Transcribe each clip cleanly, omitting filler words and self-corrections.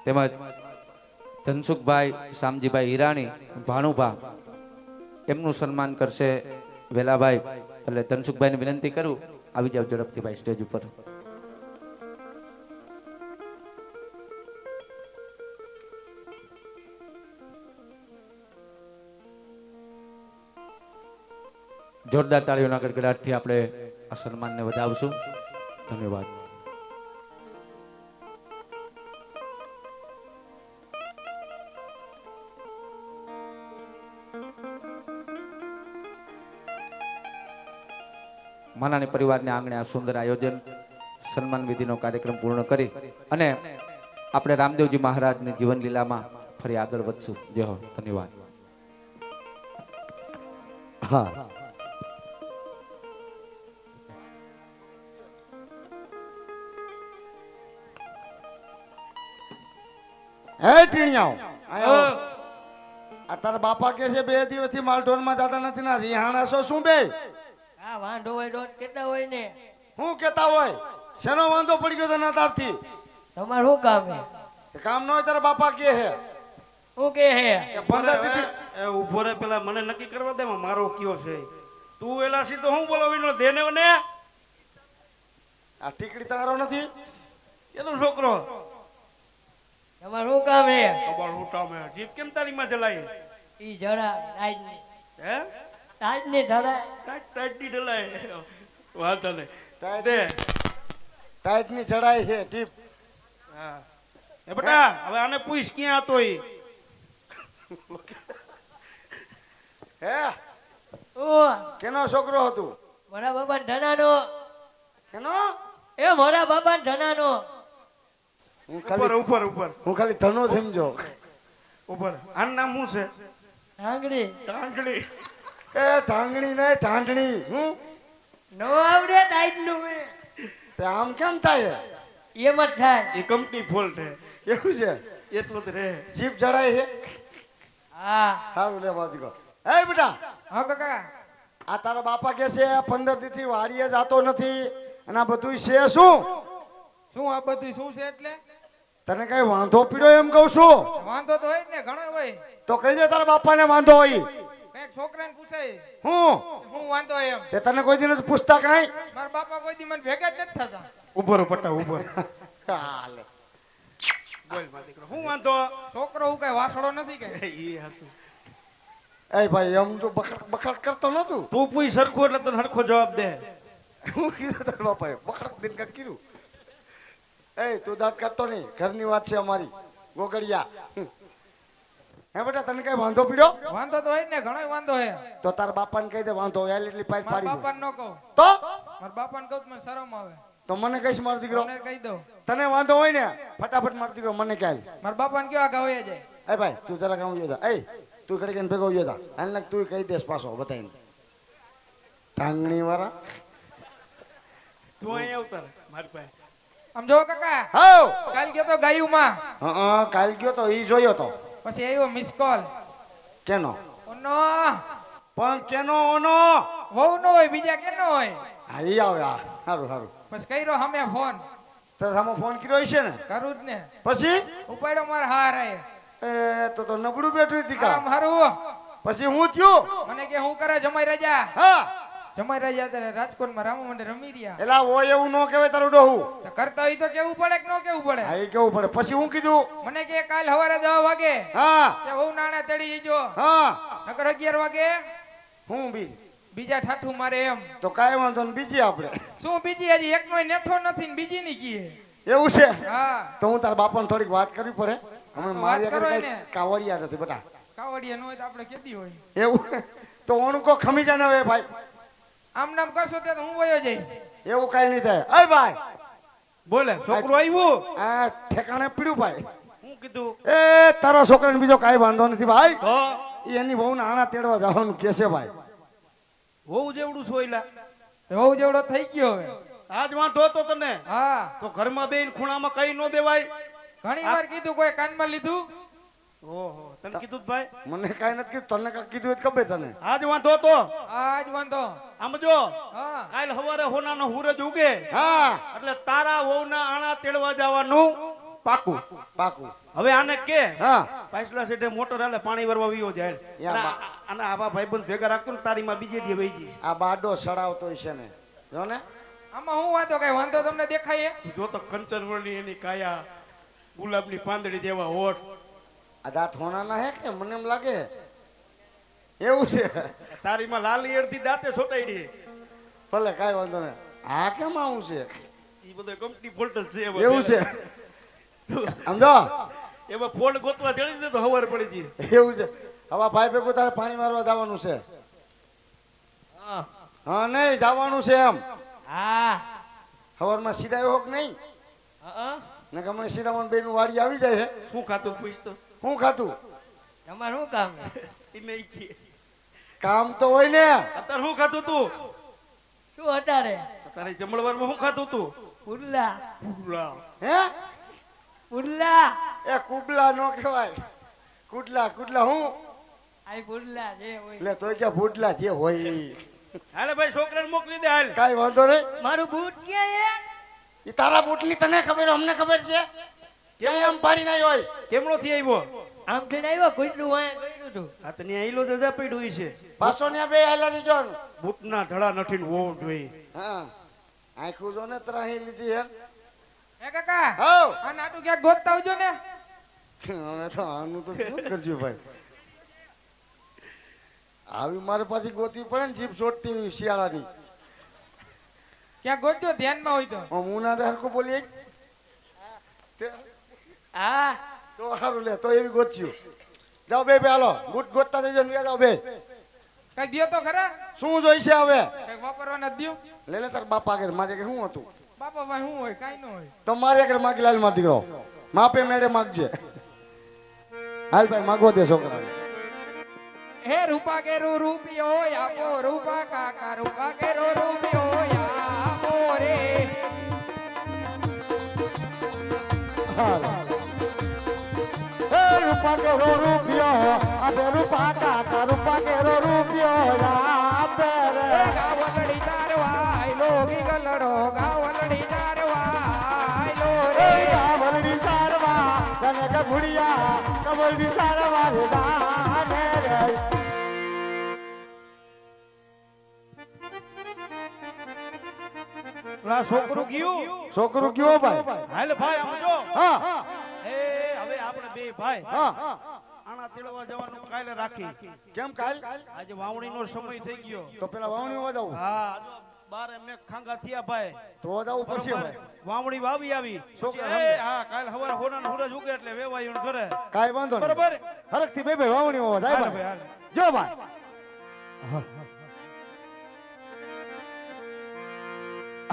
તેમજ ધનસુખભાઈ શામજીભાઈ હિરાણી ભાણુભા એમનું સન્માન કરશે વેલાભાઈ. એટલે ધનસુખભાઈને વિનંતી કરું આવી જાવ ઝડપથી ભાઈ સ્ટેજ ઉપર. જોરદાર તાળીઓના ગડગડાટથી આપણે આ સન્માનને વધાવશું. ધન્યવાદ. માનાની પરિવારને આંગણે આ સુંદર આયોજન સન્માન વિધિનો કાર્યક્રમ પૂર્ણ કરી અને આપણે રામદેવજી મહારાજની જીવન લીલામાં ફરી આગળ વધશું. જય હો. ધન્યવાદ. હા હે ટીણિયાઓ આયો. આ તારા બાપા કે છે 2 દિવસથી માલઢોર માં જતા નથી ના રિહાણા છો શું બે? હા વાંધો હોય દોઢ કેટલા હોય ને હું કેતા હોય શેનો વાંધો પડી ગયો તને તારથી? તમારે શું કામ હે? કામ ન હોય તારા બાપા કે હે શું કે હે? કે 15 દીધી એ ઉભો રે, પેલા મને નક્કી કરવા દે મારો કયો છે. તું એલા સીધો હું બોલાવીનો દેને ને આ ટીકડી તારો નથી એનો છોકરો તમારે શું કામ હે? કબાળ ઉઠામે જીપ કેમ તારી માં જલાય ઈ જરા રાજ ને હે રાજ ને જરા ટાઈટ ટાઈટ ની ઢલાય વાંધો ને ટાઈટ દે. ટાઈટ ની ચડાઈ છે ટીપ. હા એ બેટા હવે આને પૂછ ક્યાં હતો ઈ? હે ઓ કેનો છોકરો હતું? મારા બાપા ધનાનો. કેનો? એ મારા બાપા ધનાનો. હું ઉપર ખાલી ઉપર ઉપર હું ખાલી ધનો સમજો. ઉપર આનું નામ શું છે? આંગળી ટાંગડી. એ ઢાંગણી ને ઢાંઢણી. હું નો આવડે ટાઈટ નું હે. તે આમ કેમ થાય? એમ જ થાય. એ કંપની ફોલ્ટ છે એવું છે? એટલું જ રહે. જીપ જડાય છે. હા સારું લેવા દીકો. એ બેટા હા કાકા. આ તારા બાપા કે છે 15 દી થી વાડીએ જાતો નથી અને આ બધું છે શું? શું આ બધું શું છે એટલે? તને કઈ વાંધો પીડ્યો એમ કહું છું? વાંધો તો હોય જ ને, ઘણો હોય. તો કહી દે તારા બાપાને વાંધો હોય. કઈક છોકરાને પૂછાય હું હું વાંધો હોય એમ. તે તને કોઈ દી નથી પૂછતા કાંઈ? મારા બાપા કોઈ દી મને ભેગા જ નથી થતા. ઉપર પટ્ટા ઉપર હાલે. બોલ માં દીકરો હું વાંધો? છોકરો હું કઈ વાસળો નથી કે. ઈ હાસુ. એ ભાઈ એમ તો બખડ બખડ કરતો નતું. તું પૂછ સરખું એટલે તને સરખો જવાબ દે. હું કીધું તારા બાપાએ બખડ દિન કાંઈક કીધું. એ તું દાંત કાઢતો નહીં, ઘરની વાત છે અમારી ગોગડિયા. હે બેટા તને કઈ વાંધો પીડ્યો? વાંધો તો હોય જ ને, ઘણો વાંધો હે. તો તારા બાપાને કહી દે વાંધો હોય એટલી પાઇપ મારા પાડી દે. બાપાને ન કહું. તો મારા બાપાને કહું તો મને શરમ આવે. તો મને કહીશ મારો દીકરો. મને કહી દઉં. તને વાંધો હોય ને ફટાફટ મારો દીકરો મને કહે. મારા બાપાને કયો આગા હોય જાય. એ ભાઈ તું જરા કામ યોદા. એ તું ઘડી કઈ ભેગો યોદા. હાલ તું કહી દેસ પાછો બતાવીને. ટાંગણી વાળા તું અહીં આવતા મારી પાસે. આમ જો કાકા, હાઉ કાલ ગયો તો ગાયુંમાં, હા કાલ ગયો તો ઈ જોયો તો. પછી આવ્યો મિસ કોલ. કેનો? ઓનો પણ કેનો ઓનો? વહુ નો હોય, બીજા કેનો હોય. હા ઈ આવે. હા સારું સારું. પછી કર્યો હમે ફોન. તારે સામો ફોન કર્યો છે ને? કરું જ ને. પછી ઉપાડ્યો મારા હાર આય. એ તો નબળું બેઠું દીકા. આમ હારું. પછી હું થયું? મને કે હું કરે જમાઈ રજા. હા જમાઈ રજા ત્યારે રાજકોટમાં રામ મંદિર રમી રહ્યા. એલા હોય એવું ન કહેવાય તારું ડોહું. તો કરતા હોય તો કેવું પડે કે ન કેવું પડે? હા એ કેવું પડે. પછી હું કીધું? મને કે કાલ સવારે 10 વાગે હા કે વહુ નાણા તેડી જજો. હા નકર 11 વાગે હું બી બીજા ઠાઠું મારે એમ. તો કાંઈ વાંધો ને બીજી આપણે. શું બીજી હજી એકનોય નેઠો નથી ને બીજી ની કીએ. એવું છે? હા તો હું તારા બાપાને થોડીક વાત કરવી પડે. હમણાં વાત મારી કરો આગળ એને. કઈ કાવડિયા નથી બેટા. કાવડિયા ન હોય તો આપણે કેદી હોય. એવું તો ઓણું કો ખમી જાય ને હવે ભાઈ. આમ નામ કરશો તે તો હું વયો જઈશ. એવું કઈ નહીં થાય. અય ભાઈ બોલે છોકરો આવ્યું. આ ઠેકાણે પીડ્યું ભાઈ. હું કીધું? એ તારા છોકરાને બીજો કાંઈ વાંધો નથી ભાઈ. તો ઈ એની વહુને આણા તેડવા જવાનું કે છે ભાઈ. બહુ જેવડું સોયલા વહુ જેવડો થઈ ગયો હવે. આજ વાંધો હતો તને. હા તો ઘરમાં બેન ખૂણામાં કઈ ન દેવાય. ઘણી વાર કીધું, કોઈ કાનમાં લીધું. ઓહો તને કીધું જ ભાઈ. મને કાંઈ નથી કીધું. તને કાંઈ કીધું હોય તો ખબર તને. આજ વાંધો હતો. આજ વાંધો. આમ જો હા કાલ સવારે હોનાનો સૂરજ ઉગે હા એટલે તારા વહુના આણા તેડવા જવાનું પાકું. પાકું. હવે આને કે હા પાછલા સેટે મોટર હાલે પાણી ભરવા વિયો જાય યા બા. અને આવા ભાઈબંધ ભેગા રાખતો ને તારીમાં બીજે દી વહી જઈશ. આ બાડો સડાવતો છે ને જો ને આમાં હું વાંધો કઈ વાંધો તમને દેખાય હે? તું જો તો કંચન વળની એની કાયા ગુલાબની પાંદડી જેવા હોઠ. આ દાંત હોનાના હે કે મને એમ લાગે એવું છે તારીમાં લાલી અડધી દાંતે છોટાડી. ભલે કાંઈ વાંધો નહીં આ કેમ આવું છે ઈ બધો કંપની ફોલ્ટ છે એવું છે સમજો એમાં ફોન ગોતવા જડી ને તો હવાર પડી જઈ. એવું છે હવે ભાઈ ભેગું તારે પાણી મારવા જવાનું છે હા હા નહીં જવાનું છે એમ હા સવારમાં સિરાયો હોક નહીં હા ને ગમે સિરાવણ બે નું વાડી આવી જાય છે શું ખાતું પૂછતો શું ખાતું તમારે શું કામ ઈ નહીં કે કામ તો હોય ને અત્યારે શું ખાતું તું શું હટારે તારે જમણવારમાં શું ખાતું તું પુરલા પુલાવ. હે પુરલા એ કુબલા નો કહેવાય કુડલા કુડલા હું આ પુરલા જે હોય એટલે તોય ક્યાં ફૂટલા જે હોય ઈ. હાલે ભાઈ છોકરાને મોકલી દે હાલ. કાંઈ વાંધો નહીં મારું બૂટ ક્યાં ઈ તારા બૂટની તને ખબર અમને ખબર છે ક્યાંય આમ પાડી નહીં હોય કેમનો થી આવ્યો આમ થઈને આવ્યો કુટલું વાય કર્યું તું આ તને આઈલો દજા પડ્યું છે પાછો ને બે હાલા દીજો બૂટના ધડા નઠીને વોટ હોય. હા આખું જો ને ત્રાહી લીધી હે હે કાકા હાઉ આ નાટુ ક્યાંક ગોતતા આવજો ને. હવે તો આનું તો શું કરજો ભાઈ આવી મારે પાછી ગોતવી પડે ને જીપ છોડતી હોય શિયાળાની ક્યાંક ગોતજો ધ્યાનમાં હોય તો. હું ના હરકો બોલી હા તો સારું લે તો એવી ગોત્યું જાઓ બે હાલો ગુટ ગોતતા જજો ને જાઓ બે કઈ દ્યો તો ખરા શું જોઈશે હવે કઈ વાપરવા નથી દ્યો. લે લે તાર બાપા આગળ મારે કે શું હતું બાપા ભાઈ શું હોય કાઈ ન હોય. તો મારે આગળ માગી લાલ માર દીકરો માપે મેળે માગજે હાલ ભાઈ માગવા દે છોકરાને હે રૂપા કેરો રૂપિયો આપો રૂપા કાકા રૂપા કેરો રૂપિયો આપો રે. રૂપા કેરો રૂપિયો આપે રૂપા કાકા રૂપા કેરો રૂપિયો આપે રે ગાવલડી તારવાય લોગી ગલડો ગાવલડી તારવાય લો રે. ગાવલડી સારવા તને કે ભુડિયા કબલડી સારવા રે દાને રે પેલા છોકરું ગયું છોકરું કયો ભાઈ હાલ ભાઈ આમ જો હા એ હવે આપણે બે ભાઈ હા આણા તેડવા જવાનું કાલે રાખી. કેમ કાલ આજે વાવણીનો સમય થઈ ગયો. તો પેલા વાવણી માં જાવ હા જો બાર એમને ખાંગા થયા ભાઈ તો જાવ પછી બરોબર. હવે વાવણી વાવી આવી છોકરા પછી, એ, હા કાલ હવારે હોનાનો હુરજ ઉગે એટલે વેવાયું ઘરે કાઈ વાંધો નહીં બરોબર હરખ થી બે વાવણી માં જાય હાલ ભાઈ ભાઈ હાલ. જો ભાઈ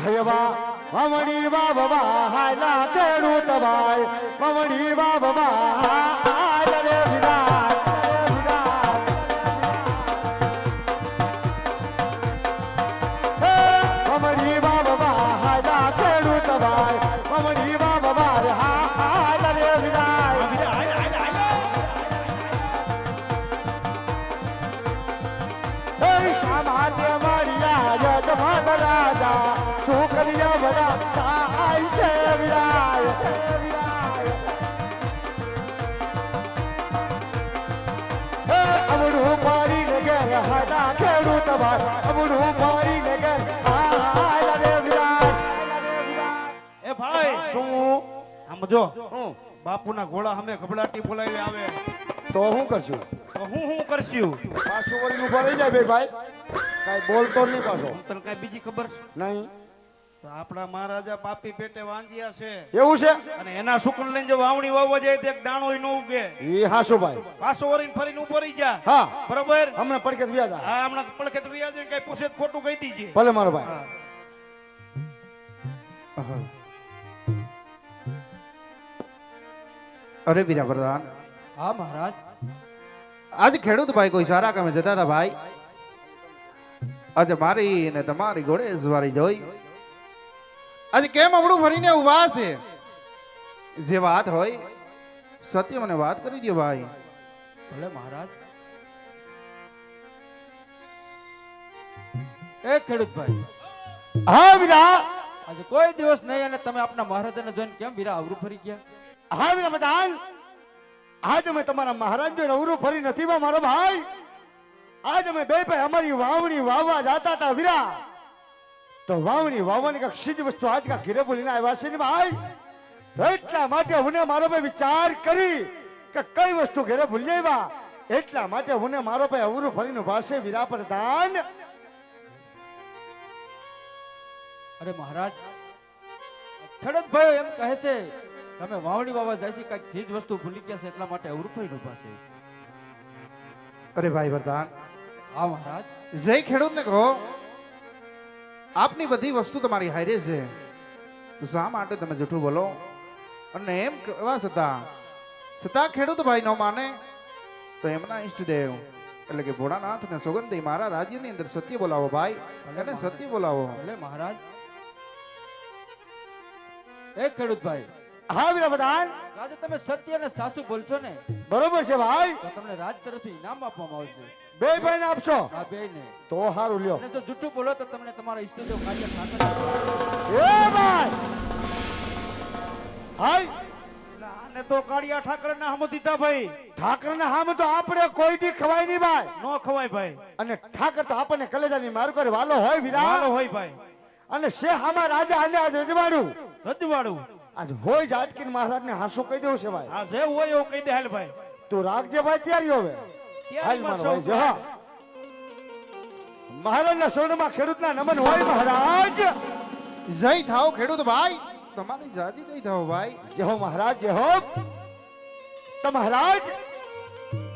હે બા વાવણી બાબા હાલા ખેડૂત ભાઈ વાવણી બાબા હાલ રે વિરાટ વાવણી બાબા હાલા ખેડૂત ભાઈ વાવણી બાબા હાલ રે વિરાટ હાલ, હાલ, હાલ. સામાન્ય મળ્યા યજમાન રાજા છોકરીઓ બધા થાય છે વિરાય અમડું પાડીને ઘેર હાડા ખેડૂત ભાઈ અમડું પાડીને ઘેર હાલ રે વિરાય એ ભાઈ શું આમ જો હું બાપુના ઘોડા સામે ગબડાટી બોલાવી આવે તો હું કરશું તો હું કરશું પાછું વળી ઉભા રહી જાય ભાઈ કાઈ બોલતો નહીં પાછો તને કઈ બીજી ખબર છે? નહીં તો આપણા મહારાજા પાપી પેટે વાંજ્યા છે એવું છે અને એના સુકન લઈને જો વાવણી વાવવા જાય તો એક દાણો ય ન ઉગે. એ હાસુ ભાઈ પાછો વરીને ફરીને ઉભો રહી જા હા બરોબર હમણાં પડકે વ્યાજ આ. હા હમણાં પડખે તો વ્યાજ કઈ પૂછે તો ખોટું કહી દીજે. ભલે મારો ભાઈ હા. અરે વીરા પ્રધાન હા મહારાજ આજ ખેડૂત ભાઈ કોઈ સારા કામે જતા હતા ભાઈ આજે મારી ને તમારી ઘોડે સવારી જોઈ આજે કેમ હમણું ફરીને ઉભા છે જે વાત હોય સત્ય મને વાત કરી દો ભાઈ ભલે મહારાજ. એ ખેડૂત ભાઈ હા વીરા આજે કોઈ દિવસ નહીં અને તમે આપના મહારાજાને જોઈને કેમ વીરા આવરું ફરી ગયા? હા વીરા પ્રધાન, આજ અમે તમારા મહારાજને અવરું ફરી નથી બા મારો ભાઈ. આજ અમે બે ભાઈ અમારી વાવણી વાવવા જાતા હતા વીરા, તો વાવણી વાવવાની કાંઈક ચીજ વસ્તુ આજ કાંઈક ઘેરે બોલીને આવ્યા છે ને ભાઈ. તો એટલા માટે હું મારો ભાઈ વિચાર કરી કે કઈ વસ્તુ ઘેરે ભૂલી આવ્યા, એટલા માટે હું મારો ભાઈ અવરું ફરીને પાસે વીરા પ્રધાન. અરે મહારાજ, ખેડૂત ભાઈઓ એમ કહે છે કે અમે વાવણી વાવા જાય છે, કઈક ચીજ વસ્તુ ભૂલી ગયા છે એટલા માટે અવરુફાઈ ઉભા છે. અરે ભાઈ વરદાન, હા મહારાજ. જય ખેડૂતને કહો આપની બધી વસ્તુ તમારી હારે છે, તો શા માટે તમે જૂઠું બોલો? અને એમ કહેવા છતાં ખેડૂત ભાઈ ન માને તો એમના ઈષ્ટદેવ એટલે કે ભોળાનાથ ને સોગંદી મારા રાજ્યની અંદર સત્ય બોલાવો ભાઈ, એને સત્ય બોલાવો. ભલે મહારાજ. એ ખેડૂત ભાઈ, હા વીરા પ્રધાન, આજે તમે સત્ય અને સાચું બોલશો ને બરોબર છે ભાઈ. તો તમને રાજ તરફથી ઇનામ આપવામાં આવશે. બે ભાઈને આપશો આ બેયને. તો સારું લ્યો. અને જો જૂઠું બોલો તો તમને તમારા ઈષ્ટદેવ કાર્ય સાચા. એ ભાઈ હાય, આને તો કાળિયા ઠાકરના હમ દીધા ભાઈ. ઠાકરના હામ તો આપણે કોઈ દી ખવાય નહીં ભાઈ. નો ખવાય ભાઈ. અને ઠાકર તો આપણને કલેજાની માર કરે વાલો હોય વીરા. વાલો હોય ભાઈ. અને શે હામા રાજા આને આજ રજવાડું રજવાડું આજ હોય જાટકીન મહારાજને હાસુ કહી દેવું છે ભાઈ. આ જે હોય એવું કહી દે હાલ ભાઈ. તું રાખજે ભાઈ તૈયારી હવે. હાલ મારો ભાઈ જો હા. મહારાજના સોનમાં ખેડૂતના નમન હોય મહારાજ. જય થાવ ખેડૂત ભાઈ, તમારી જાજી જય થાવ ભાઈ. જય હો મહારાજ, જય હો. તો મહારાજ,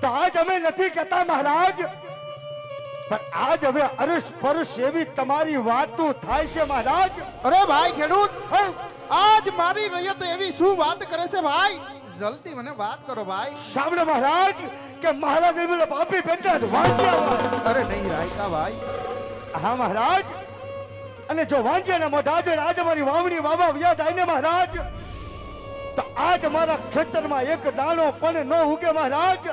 તો આજ અમે નથી કહેતા મહારાજ, પણ આજ હવે અરસ પરસ એવી તમારી વાતો થાય છે મહારાજ. અરે ભાઈ ખેડૂત, હે? આજ મારી રૈયત એવી શું વાત કરે છે ભાઈ? જલ્દી મને વાત કરો ભાઈ. સાંભળો મહારાજ કે મહારાજ એ પેલો પાપી પેટા જ વાંચ્યા હોય. અરે નહીં રાયકા ભાઈ. હા મહારાજ, અને જો વાંચ્યાના મોઢા જો આજ અમારી વાવણી વાવા વ્યા જાય ને મહારાજ, તો આજ મારા ખેતરમાં એક દાણો પણ ન ઉગે મહારાજ.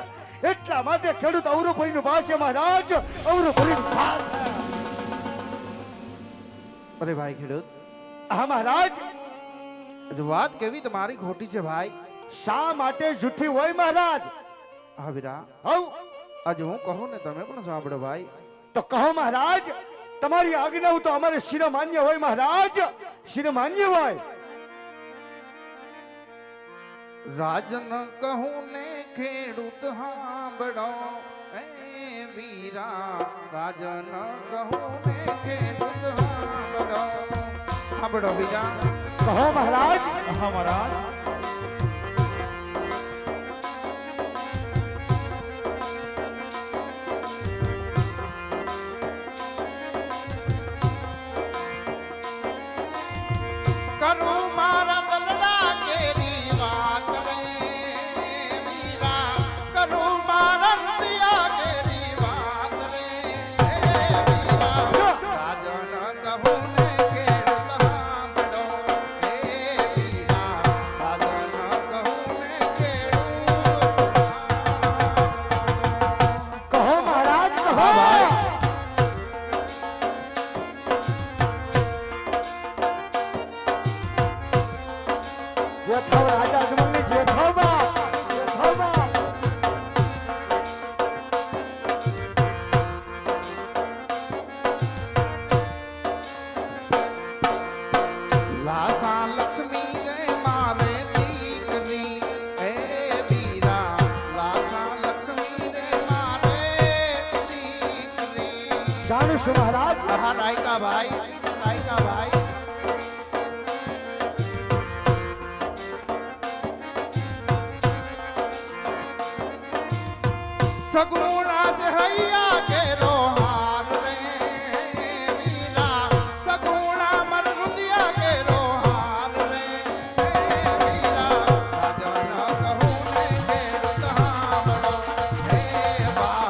એટલા માટે ખેડૂત અવરું ભરીનું પાસે મહારાજ, અવરું ભરીનું પાસ. અરે ભાઈ ખેડૂત, હા મહારાજ, હજુ વાત કેવી તમારી ખોટી છે ભાઈ. શા માટે જૂઠી હોય મહારાજ? હા વીરા, હવ આજે હું કહું ને તમે પણ સાંભળો ભાઈ. તો કહો મહારાજ, તમારી આજ્ઞા તો અમારે શિરોમાન્ય હોય મહારાજ, શિરોમાન્ય હોય. રાજન કહું ને ખેડૂત સાંભળો એ વીરા, રાજન કહું ને ખેડૂત સાંભળો. સાંભળો વીરા. કહો મહારાજ. હા મહારાજ. કરું મારા દલડા કેરી વાત રે વીરા, કરું મારા દિયા કેરી વાત રે વીરા. રાજન કહું ને ખેડૂત સાંભળો હે વીરા, રાજન કહું ને ખેડૂત સાંભળો. કહો મહારાજ, કહો. જે થાવ રાજા જમલની જે થાવ બા, જે થાવ બા. લાસા લક્ષ્મી રે મારે દીકરી હે વીરા, લાસા લક્ષ્મી રે મારે દીકરી. જાણું છું મહારાજ. હા રાયકા ભાઈ, રાયકા ભાઈ. સગુણ